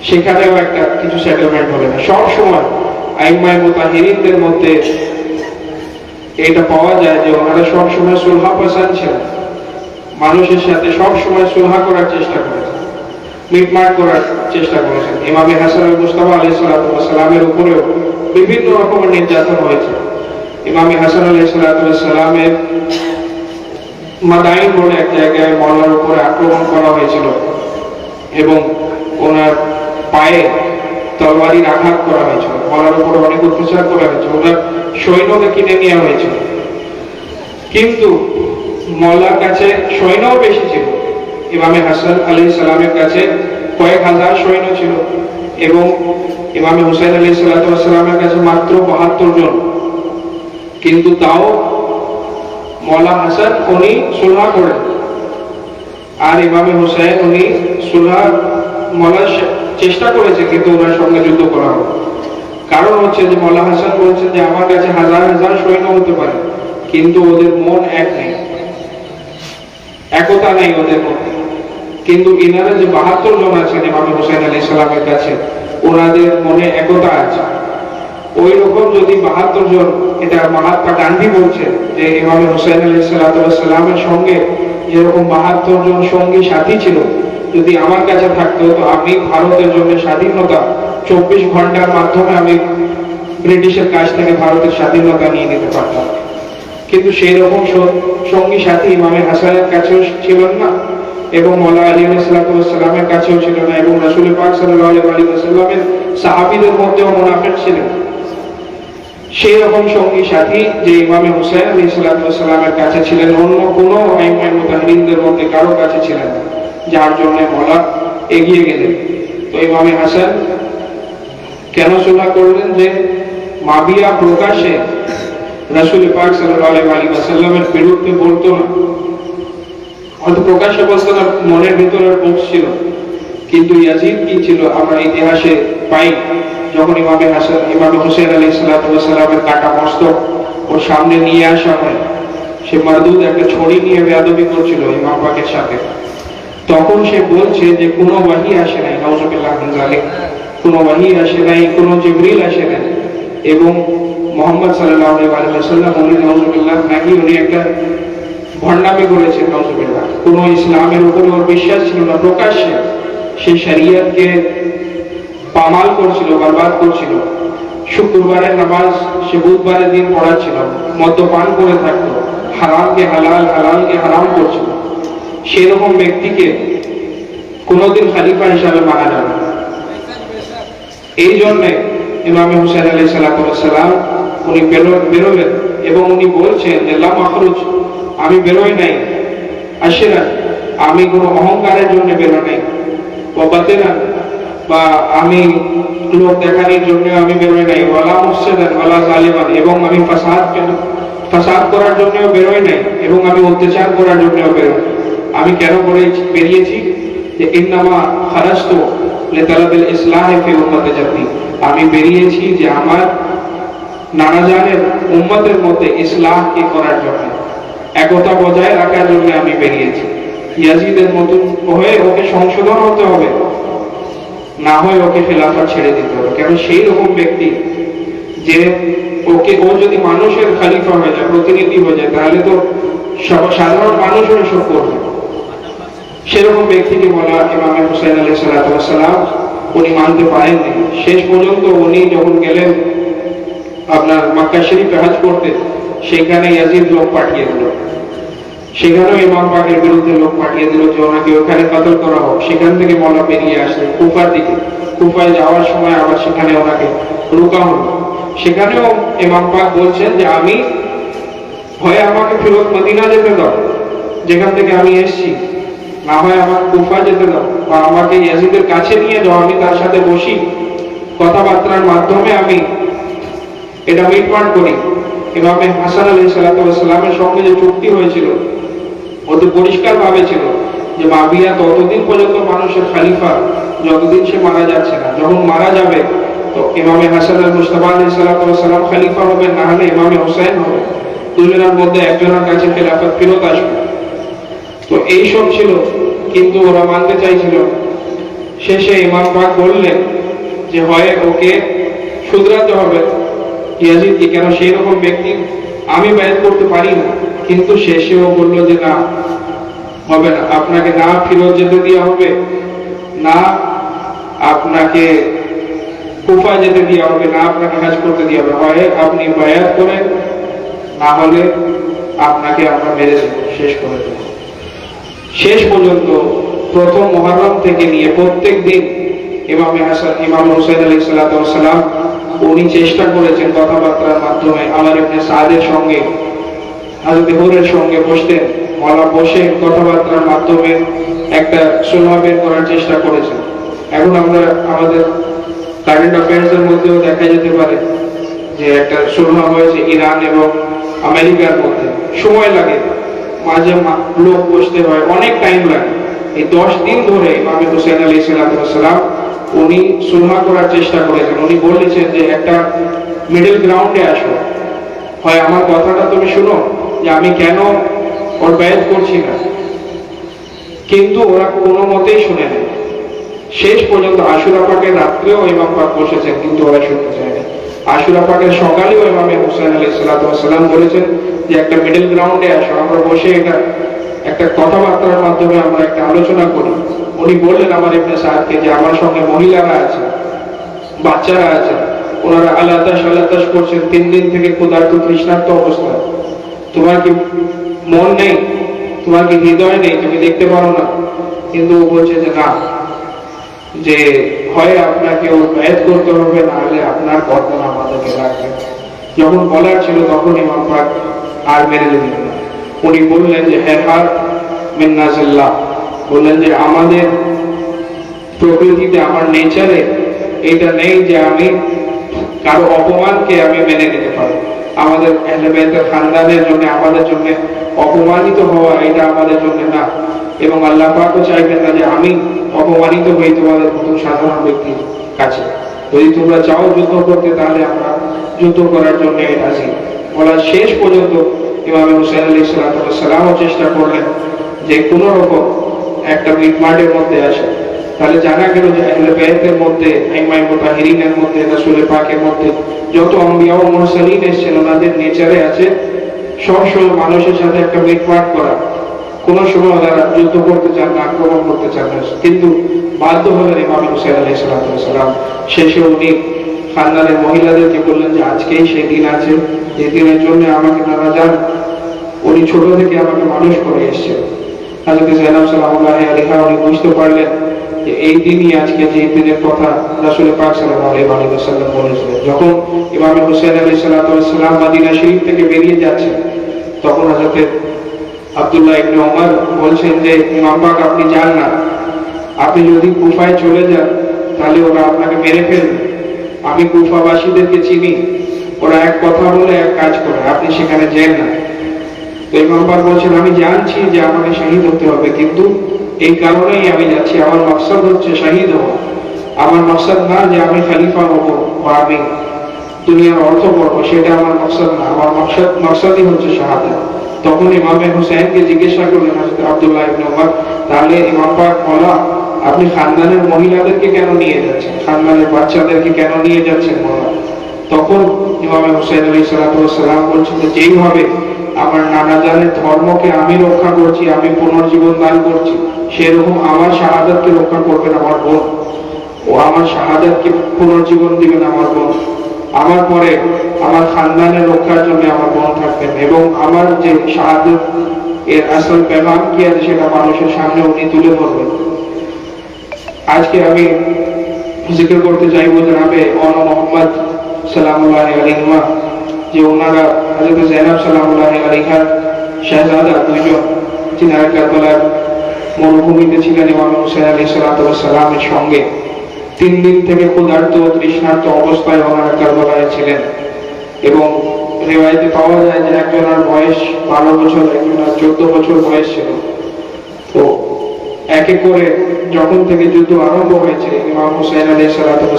সেখানেও একটা কিছু সেটেলমেন্ট হবে না। সব সময় আইম্মায়ে মুতাহিরিনদের মধ্যে এটা পাওয়া যায় যে ওনারা সব সময় সুলহ পছন্দ ছিলেন, মানুষের সাথে সব সময় সুলহ করার চেষ্টা করেছেন, মিটমাট করার চেষ্টা করেছেন। ইমামে হাসান আল মুস্তাফা আলাইহিস সালামের উপরেও বিভিন্ন রকমের নির্যাতন হয়েছে। ইমামে হাসান আলাইহিস সালামের মাদাইন বলে এক জায়গায় মওলার উপরে আক্রমণ করা হয়েছিল এবং ওনার পায়ে তরবারির আঘাত করা হয়েছিল, মওলার উপরে অনেক অত্যাচার করা হয়েছিল, ওনার সৈন্যকে কিনে নেওয়া হয়েছিল। কিন্তু মওলার কাছে সৈন্যও বেশি ছিল। ইমামে হাসান আলাইহিস সালামের কাছে কয়েক হাজার সৈন্য ছিল এবং ইমামে হুসাইন আলাইহিস সালামের কাছে মাত্র ৭২ জন। কিন্তু তাও মওলা হাসান উনি সুলহ করেন আর ইমামে হুসাইন উনি সুলহ মওলার চেষ্টা করেছে, কিন্তু ওনার সঙ্গে যুদ্ধ করা হবে। কারণ হচ্ছে যে মওলা হাসান বলছেন যে আমার কাছে হাজার হাজার সৈন্য হতে পারে, কিন্তু ওদের মন এক নেই, একতা নেই ওদের মধ্যে। কিন্তু ইনারা যে ৭২ জন আছেন ইমামে হুসাইন আলাইহিস সালামের কাছে, ওনাদের মনে একতা আছে। ওই রকম যদি ৭২ জন, এটা মহাত্মা গান্ধী বলছেন যে ইমামে হুসাইন আলাইহিস সালামের সঙ্গে যেরকম ৭২ জন সঙ্গী সাথী ছিল, যদি আমার কাছে থাকতো তো আমি ভারতের জন্য স্বাধীনতা ২৪ ঘন্টার মাধ্যমে আমি ব্রিটিশের কাছ থেকে ভারতের স্বাধীনতা নিয়ে নিতে পারতাম। কিন্তু সেই রকম সঙ্গী সাথী ইমামে হাসানের কাছেও ছিলেন না এবং মওলা আলী আলাইহিস সালামের কাছেও ছিল না, এবং রাসূল পাক সাল্লাল্লাহু আলাইহি ওয়াসাল্লামের সাহাবীদের মধ্যেও মুনাফিক ছিলেন। সেই রকম সঙ্গী সাথী যে ইমামে হুসাইন আলাইহিস সালামের কাছে ছিলেন, অন্য কোনো আইমায়ে মুতাহিরিনদের মধ্যে কারো কাছে ছিলেন না, যার জন্য মওলা এগিয়ে গেলেন। তো ইমামে হাসান কেন সুলহ করলেন? যে মাবিয়া প্রকাশে রাসূল পাক সাল্লাল্লাহু আলাইহি ওয়াসাল্লামের বিরুদ্ধে বলতো না, হয়তো প্রকাশ্যে বলতো না, মনের ভিতরে বলছিল, কিন্তু ইয়াজিদ কি ছিল আমরা ইতিহাসে পাই। যখন ইমামে হুসাইন আলাইহিস সালামের কাটা মস্তক ওর সামনে নিয়ে আসা হয়, সে মারদুদ একটা ছড়ি নিয়ে বেয়াদবি করছিল ইমাম পাকের সাথে, তখন সে বলছে যে কোনো ওয়াহী আসে নাই, নাউজুবিল্লাহ মিন যালিক, কোনো ওয়াহী আসে নাই, কোনো জিবরিল আসে নাই, এবং মুহাম্মদ সাল্লাল্লাহু আলাইহি ওয়াসাল্লাম উনি নাউজুবিল্লাহ নাকি উনি একটা ভণ্ডামি করেছেন, নাউজুবিল্লাহ, কোনো ইসলামের উপর ওর বিশ্বাস ছিল না, প্রকাশ্যে সেই শরীয়তকে পামাল করছিল, বরবাদ করছিল। শুক্রবারের নামাজ সে বুধবারের দিন পড়াচ্ছিল, মদ্যপান করে থাকতো, হারামকে হালাল, হালালকে হারাম করছিল। সেরকম ব্যক্তিকে কোনোদিন খলিফা হিসাবে মানা যাবে না। এই জন্যে ইমাম হুসাইন আলাইহিস সালাম উনি বেরোলেন এবং উনি বলছেন যে লা মাখরুজ, আমি বেরোই নাই, আশিরা, আমি কোনো অহংকারের জন্য বেরো নাই, বাতেরা বা আমি লোক দেখানোর জন্য আমি বেরোই নাই, ওয়ালা মুফসিদান ওয়ালা জালিমান, এবং আমি ফাসাদ করার জন্যও বেরোই নাই, এবং আমি অত্যাচার করার জন্যও বেরোই। আমি কেন বেরিয়েছি? যে ইন্নামা খারাজতু লিতালাবিল ইসলাহি ফি উম্মতি জাতি, আমি বেরিয়েছি যে আমার নানা জানের উম্মতের মধ্যে ইসলাহকে করার জন্য, একতা বজায় রাখার জন্য আমি বেরিয়েছি। ইয়াজিদের মতন হয়ে ওকে সংশোধন হতে হবে, না হয় ওকে খেলাফত ছেড়ে দিতে হবে। কেন সেই রকম ব্যক্তি যে ও যদি মানুষের খলিফা হয়ে যায়, প্রতিনিধি হয়ে যায়, তাহলে তো সাধারণ মানুষও এসব করবে। সেরকম ব্যক্তিকে বলা ইমামে হুসাইন আলাইহিস সালাম উনি মানতে পারেননি। শেষ পর্যন্ত উনি যখন গেলেন আপনার মক্কা শরীফে হজ করতে, সেখানে ইয়াজিদ লোক পাঠিয়ে দিল, সেখানেও ইমাম পাকের বিরুদ্ধে লোক পাঠিয়ে দিল যে ওনাকে ওখানে কতল করা হোক। সেখান থেকে মওলা বেরিয়ে আসলেন কুফার দিকে, কুফায় যাওয়ার সময় আবার সেখানে ওনাকে রোকা হলো। সেখানেও ইমাম পাক বলছেন যে আমি হয় আমাকে ফেরত মদিনা যেতে দাও যেখান থেকে আমি এসেছি, না হয় আমার কুফা যেতে দাও, বা আমাকে ইয়াজিদের কাছে নিয়ে যাও, আমি তার সাথে বসি, কথাবার্তার মাধ্যমে আমি এটা মিটমাট করি। ইমামে হাসান আলাইহিস সালামের সঙ্গে যে চুক্তি হয়েছিল অতি পরিষ্কার ভাবে ছিল যে মাবিয়া ততদিন পর্যন্ত মানুষের খলিফা যতদিন সে মারা যাচ্ছে না, যখন মারা যাবে তো ইমামে হাসান আল মুস্তাফা আলাইহিস সালাম খলিফা হবে, না হলে ইমামে হুসাইন হবে, দুজনের মধ্যে একজনের কাছে খেলাফত ফেরত আসবে। তো এই সব ছিল, কিন্তু ওরা মানতে চাইছিল। শেষে ইমাম পাক বললেন যে হয় ওকে শুধরাতে হবে ইয়াজিদকে, কেন সেই রকম ব্যক্তি আমি বায়াত করতে পারি না। কিন্তু শেষেও বললো যে না, হবে না, আপনাকে না ফিরত যেতে দেওয়া হবে, না আপনাকে কুফা যেতে দেওয়া হবে, না আপনাকে হজ করতে দেওয়া হবে, হয় আপনি বায়াত করেন, না হলে আপনাকে আমরা মেরে দেব, শেষ করে দেব। শেষ পর্যন্ত প্রথম মুহররম থেকে নিয়ে প্রত্যেক দিন ইমাম হুসাইন আলাইহিস সালাম উনি চেষ্টা করেছেন কথাবার্তার মাধ্যমে আমর ইবনে সাদের সঙ্গে, হযরত হুরের সঙ্গে বসতেন, মওলা বসে কথাবার্তার মাধ্যমে একটা সুলহ বের করার চেষ্টা করেছেন। এখন আমরা আমাদের কারেন্ট অ্যাফেয়ার্সের মধ্যেও দেখা যেতে পারে যে একটা সুলহ হয়েছে ইরান এবং আমেরিকার মধ্যে, সময় লাগে, মাঝে লোক বসতে হয়, অনেক টাইম লাগে। এই 10 দিন ধরে ইমাম হুসাইন আলাইহিস সালাম উনি সুলহ করার চেষ্টা করেছেন। উনি বলেছেন যে একটা মিডল গ্রাউন্ডে আসো, হয় আমার কথাটা তুমি শুনো যে আমি কেন ওর বায়াত করছি না, কিন্তু ওরা কোনো মতেই শুনে না। শেষ পর্যন্ত আশুরা পাকের রাত্রেও ইমাম পাক বসেছেন, কিন্তু ওরা শুনতে চায় না। আশুরা পাকের সকালেও ইমাম হুসাইন আলাইহিস সালাম বলেছেন যে একটা মিডল গ্রাউন্ডে আসো, আমরা বসে একটা কথাবার্তার মাধ্যমে আমরা একটা আলোচনা করি। উনি বললেন আমার ইবনে সাদকে যে আমার সঙ্গে মহিলারা আছে, বাচ্চারা আছে, ওনারা আল্লাহ করছেন 3 দিন থেকে ক্ষুধার্ত তৃষ্ণার্ত অবস্থা, তোমার কি মন নেই, তোমার কি হৃদয় নেই, তুমি দেখতে পারো না কিন্তু ও বলছে যে না, যে হয় আপনাকে ও ব্যয় করতে হবে, না হলে আপনার গর্দন আমাদেরকে রাখবে। যখন বলার ছিল তখন ইমাম পাক আর মেরে দিলেন না। উনি বললেন যে হ্যাঁ হার মিন্নাজিল্লাহ, বললেন যে আমাদের প্রকৃতিতে, আমার নেচারে এটা নেই যে আমি কারো অপমানকে আমি মেনে নিতে পারি। আমাদের আহলে বাইতের খানদানের জন্য, আমাদের জন্য অপমানিত হওয়া এটা আমাদের জন্য না, এবং আল্লাহ পাকও চাইবেন না যে আমি অপমানিত হই তোমাদের মতো সাধারণ ব্যক্তির কাছে। যদি তোমরা চাও যুদ্ধ করতে, তাহলে আমরা যুদ্ধ করার জন্য রাজি। বলার শেষ পর্যন্ত ইমাম হুসাইন আলাইহিস সালামও চেষ্টা করলেন যে কোন রকম একটা মিটমাটের মধ্যে আসে। তাহলে জানা গেল যে আহলে বাইতের মধ্যে, আইমায়ে মুতাহিরিনের মধ্যে, রাসূল পাকের মধ্যে যত আম্বিয়া ও মুরসালিন এসেছেন, ওনাদের নেচারে আছে সবসময় মানুষের সাথে একটা মিটমাট করা। কোন সময় ওনারা যুদ্ধ করতে চান না, আক্রমণ করতে চান না, কিন্তু বাধ্য হলেন ইমাম হুসাইন আলাইহিস সালাম। শেষে উনি খানদানের মহিলাদেরকে বললেন যে আজকেই সেই দিন আছে, যে দিনের জন্য আমাকে নানা যান, উনি ছোট থেকে আমাকে মানুষ করে এসেছেন। হযরত যায়েনব সালামুল্লাহি আলাইহা উনি বুঝতে পারলেন যে এই দিনই আজকে, যে দিনের কথা রাসূল পাক সাল্লাল্লাহু আলাইহি ওয়াসাল্লাম বলেছিলেন। যখন ইমাম হুসাইন আলাইহিস সালাম মদিনা শরীফ থেকে বেরিয়ে যাচ্ছেন, তখন হযরত আব্দুল্লাহ ইবনে ওমর বলছেন যে ইমাম পাক আপনি যান না, আপনি যদি কুফায় চলে যান তাহলে ওরা আপনাকে মেরে ফেলবে। আমি কুফাবাসীদেরকে চিনি, ওরা এক কথা বলে এক কাজ করে, আপনি সেখানে যান না। তো ইমাম পাক বলছেন আমি জানছি যে আমাকে শহীদ হতে হবে, কিন্তু এই কারণেই আমি যাচ্ছি, আমার মকসদ হচ্ছে শহীদ হওয়া। আমার মকসদ না যে আমি খলিফা হব বা আমি দুনিয়ার অর্থ করবো, সেটা আমার মকসদ না। আমার মকসদই হচ্ছে শাহাদাত। তখন ইমামে হুসাইনকে জিজ্ঞাসা করলেন হযরত আব্দুল্লাহ ইবনে ওমর, তাহলে ইমাম পাক বলা আপনি খানদানের মহিলাদেরকে কেন নিয়ে যাচ্ছেন, খানদানের বাচ্চাদেরকে কেন নিয়ে যাচ্ছেন বলা? তখন ইমামে হুসাইন আলাইহিস সালাম বলছেন যে যেইভাবে আমার নানা জানের ধর্মকে আমি রক্ষা করছি, আমি পুনর্জীবন দান করছি, সেরকম আমার শাহাদাতকে রক্ষা করবেন আমার বোন, ও আমার শাহাদাতকে পুনর্জীবন দিবেন আমার বোন। আমার পরে আমার খানদানের রক্ষার জন্য আমার বোন থাকবেন, এবং আমার যে শাহাদাত এর আসল পেগাম কি আছে সেটা মানুষের সামনে উনি তুলে ধরবেন। আজকে আমি জিকির করতে চাইবো জনাবে ওনা মুহাম্মদ সাল্লাল্লাহু আলাইহি ওয়া, যে ওনারা হযরত যায়েনব সাল্লাল্লাহু আলাইহার শাহজাদা দুইজন, যিনারা কারবালার মরুভূমিতে ছিলেন ইমাম হুসাইন আলাইহিস সালামের সঙ্গে। 3 দিন থেকে ক্ষুধার্ত তৃষ্ণার্ত অবস্থায় ওনারা কারবালায় ছিলেন, এবং রিওয়ায়েতে পাওয়া যায় যে একজনের বয়স 12 বছর, একজনের 14 বছর বয়স ছিল। তো একে করে যখন থেকে যুদ্ধ আরম্ভ হয়েছে, ইমাম হুসাইন আলাইহিস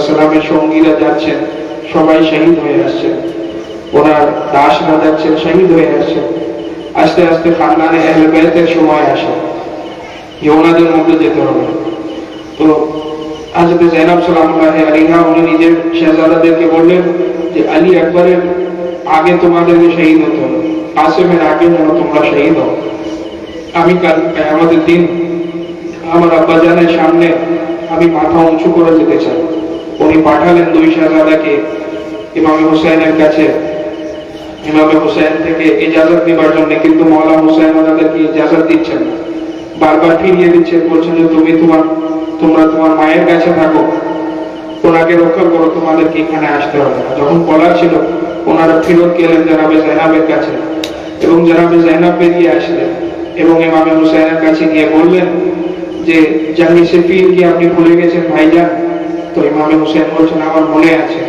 সালামের সঙ্গীরা যাচ্ছেন, সবাই শহীদ হয়ে আসছেন, ওনার দাসরা যাচ্ছেন, শহীদ হয়ে আসছেন। আস্তে আস্তে খানদানে আহলে বাইতের সময় আসে যে ওনাদের মধ্যে যেতে হবে। তো হযরত যায়েনব সালামুল্লাহি আলাইহা উনি নিজের শাহজাদাদেরকে বললেন যে আলী আকবরের আগে তোমাদেরকে শহীদ হতে হবে, কাসেমের আগে যেন তোমরা শহীদ হও। আমি কাল কিয়ামতের দিন আমার আব্বাজানের সামনে আমি মাথা উঁচু করে যেতে চাই। উনি পাঠালেন 2 শাহজাদাকে ইমাম হুসাইনের কাছে, ইমাম হুসাইন থেকে ইজাজত নেবার জন্য, কিন্তু মাওলা হুসাইন ওনাদেরকে ইজাজত দিচ্ছেন না, বারবার ফিরিয়ে দিচ্ছেন, বলছেন যে তোমরা তোমার মায়ের কাছে থাকো, ওনাকে রক্ষা করো, তোমাদেরকে এখানে আসতে হবে না। যখন বলার ছিল ওনারা ফেরত গেলেন জনাবে যায়েনবের কাছে, এবং জনাবে যায়েনব বেরিয়ে আসলেন এবং ইমাম হুসাইনের কাছে গিয়ে বললেন যে জাঙ্গে সিফিন কি আপনি ভুলে গেছেন ভাইজান? তো ইমাম হুসাইন বলছেন আমার মনে আছে।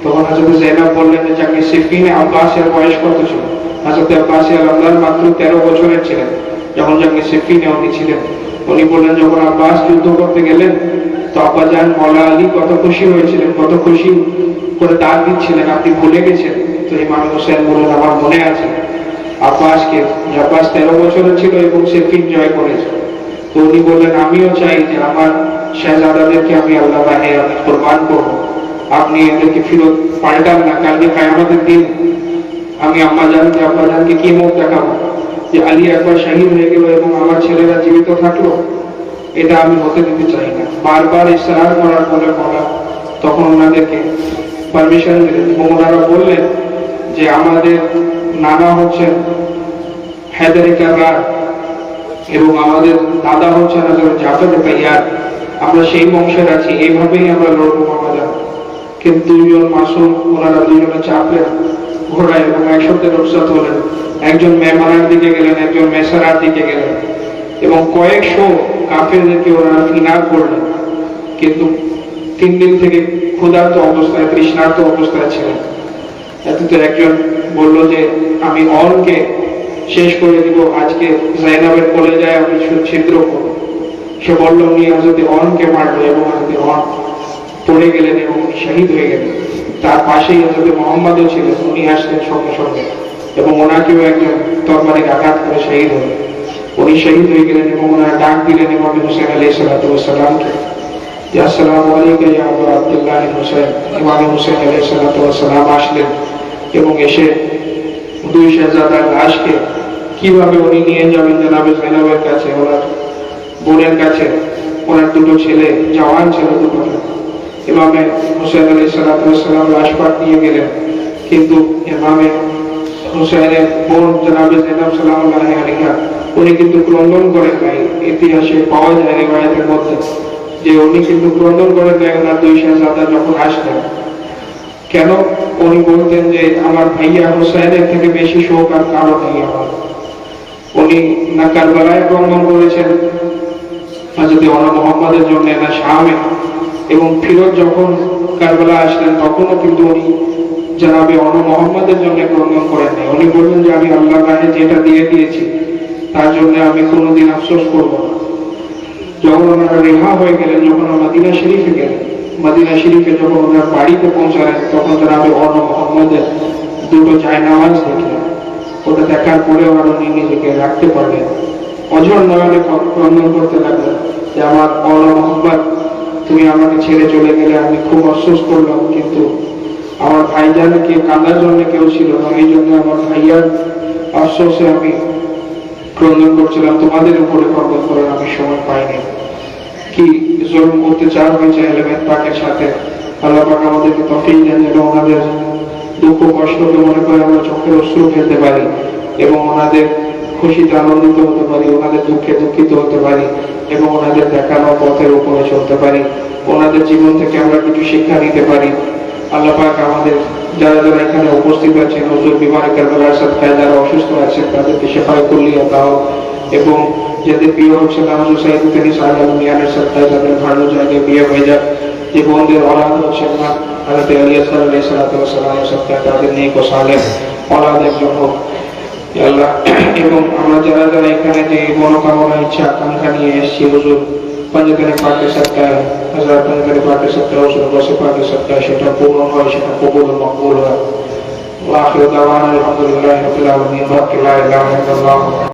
তখন হযরত যায়েনব বললেন যে জাঙ্গে সিফিনে আব্বাসের বয়স কত ছিল? হযরত আব্বাস আল-আমদার মাত্র 13 বছরের ছিলেন যখন জাঙ্গে সিফিনে উনি ছিলেন। উনি বললেন যখন আব্বাস যুদ্ধ করতে গেলেন, তো আব্বাজান মওলা আলী কত খুশি হয়েছিলেন, কত খুশি করে ডাক দিচ্ছিলেন, আপনি ভুলে গেছেন? তো ইমাম হুসাইন বললেন আমার মনে আছে আব্বাসকে, আব্বাস 13 বছরের ছিল এবং সিফিন জয় করেছে। তো উনি বললেন আমিও চাই যে আমার শাহজাদাদেরকে আমি আল্লাহ রাহে আমি কুরবান করব, আপনি এদেরকে ফেরত পাল্টান না। কালকে কিয়ামতের দিন আমি আব্বাজানকে কি মুখ দেখাবো যে আলী একবার শহীদ হয়ে গেল এবং আমার ছেলেরা জীবিত থাকলো? এটা আমি হতে দিতে চাই না। বারবার ইসরার করার ফলে বলা, তখন ওনাদেরকে পারমিশন দিলেন এবং ওনারা বললেন যে আমাদের নানা হচ্ছেন হায়দারি কাররার, এবং আমাদের দাদা হচ্ছেন হযরত জাফর তাইয়ার, আমরা সেই বংশের আছি, এইভাবেই আমরা লড়বো বাবাজান। কিন্তু দুইজন মাসুম, ওনারা দুইজনে চাপলেন ঘোড়ায় এবং একসাথে রুখসাত হলেন। একজন মেহমানের দিকে গেলেন, একজন মেসারার দিকে গেলেন এবং কয়েকশো কাফেরদেরকে ওনারা ফিনার করলেন। কিন্তু 3 দিন থেকে ক্ষুধার্ত অবস্থায়, তৃষ্ণার্ত অবস্থায় ছিলেন। এতে একজন বলল যে আমি অনকে শেষ করে দিব, আজকে জাইনাবের কলেজায় আমি ছিদ্র করব। সে বলল উনি হযরত অনকে মারল এবং হযরত অন পড়ে গেলেন এবং শহীদ হয়ে গেলেন। তার পাশেই হযরত মুহাম্মদও ছিলেন, উনি আসলেন সঙ্গে সঙ্গে এবং ওনাকেও একজন তরবারির আঘাত করে শহীদ হলেন। উনি শহীদ হয়ে গেলেন এবং ওনারা ডাক দিলেন ইমাম হুসাইন আলাইহিস সালামকে, আসসালামু আলাইকা ইয়া আবু আব্দুল্লাহ হুসাইন। ইমাম হুসাইন আলাইহিস সালাম আসলেন এবং এসে দুই শাহজাদার লাশকে কিভাবে উনি নিয়ে যাবেন জনাবে জাইনাবের কাছে, ওনার বোনের কাছে, ওনার দুটো ছেলে, জওয়ান ছেলে দুটোকে। ইমামে হুসাইন আলাইহিস সালাম লাশ পাক নিয়ে গেলেন, কিন্তু ইমামে হুসাইনের বোন জনাবে জাইনাব সালামুল্লাহি আলাইহা উনি কিন্তু ক্রন্দন করেন নাই। ইতিহাসে পাওয়া যায় রিওয়ায়াতের মধ্যে যে উনি কিন্তু ক্রন্দন করেন নাই ওনার দুই শাহজাদা যখন আসলেন। কেন? উনি বলতেন যে আমার ভাইয়া হুসাইনের থেকে বেশি শোক আর কারো নেই আমার। উনি না কারবালায় আক্রমণ করেছেন হযরত মুহাম্মদের জন্য, না শামে, এবং ফিরোজ যখন কারবালা আসলেন তখনও কিন্তু উনি জনাবে মুহাম্মদের জন্য ক্রন্দন করেন নাই। উনি বললেন যে আমি আল্লাহর রাহে যেটা দিয়ে দিয়েছি তার জন্য আমি কোনোদিন আফসোস করব না। যখন ওনারা রেহা হয়ে গেলেন, যখন মদিনা শরীফে গেলেন, মদিনা শরীফে যখন ওনার বাড়িতে পৌঁছালেন তখন জনাবে মুহাম্মদের দুটো জায়নামাজ দেখলেন। ওটা দেখার পরে উনি নিজেকে রাখতে পারলেন, অঝর নয়নে ক্রন্দন করতে লাগলেন যে আমার মুহাম্মদ, তুমি আমাকে ছেড়ে চলে গেলে, আমি খুব আফসোস করলাম, কিন্তু আমার ভাইজানকে কান্দার জন্য কেউ ছিল না, এই জন্য আমার ভাইয়ার আফসোসে আমি ক্রন্দন করছিলাম, তোমাদের উপরে ক্রন্দন করার আমি সময় পাইনি। কি জুলুম অত্যাচার হয়েছে আহলে বাইত পাকের সাথে। আল্লাহ পাক আমাদেরকে তৌফিক দেন যেন ওনাদের দুঃখ কষ্টকে মনে করে আমরা চোখের অশ্রু ফেলতে পারি এবং ওনাদের খুশিতে আনন্দিত হতে পারি, ওনাদের দুঃখে দুঃখিত হতে পারি এবং ওনাদের দেখানো পথের উপরে চলতে পারি, ওনাদের জীবন থেকে আমরা কিছু শিক্ষা নিতে পারি। আল্লাহ পাক আমাদের যারা যারা এখানে উপস্থিত আছেন, হুজুর বিমারে কারবালার সাথে যারা অসুস্থ আছেন তাদেরকে শেফায়ে কুল্লিয়া দাও, এবং যাদের বিয়ে হচ্ছে না হুজুর সাইয়্যিদ সাহেব মিয়ানের সাথে তাদের ভালো জায়গায় বিয়ে হয়ে যায়। যে বোনদের অলাদ হচ্ছে না, হযরত ইলিয়াস আলাইহিস সালামের সাথে তাদের নেক ও সালেহ অলাদের জন্য আল্লাহ, এবং আমরা যারা যারা এখানে যে মনোকামনা ইচ্ছা আকাঙ্ক্ষা নিয়ে এসেছি হুজুর पंजतन पाक के सकता है, हज़रत पंजतन पाक के सकता है, उसने वैसे पाक के सकता है, शेटा पूर्ण हो, शेटा कबूल मकबूल है। वाखिर दावाना अल्हम्दुलिल्लाहि रब्बिल आलमीन, ला इलाहा इल्लल्लाह।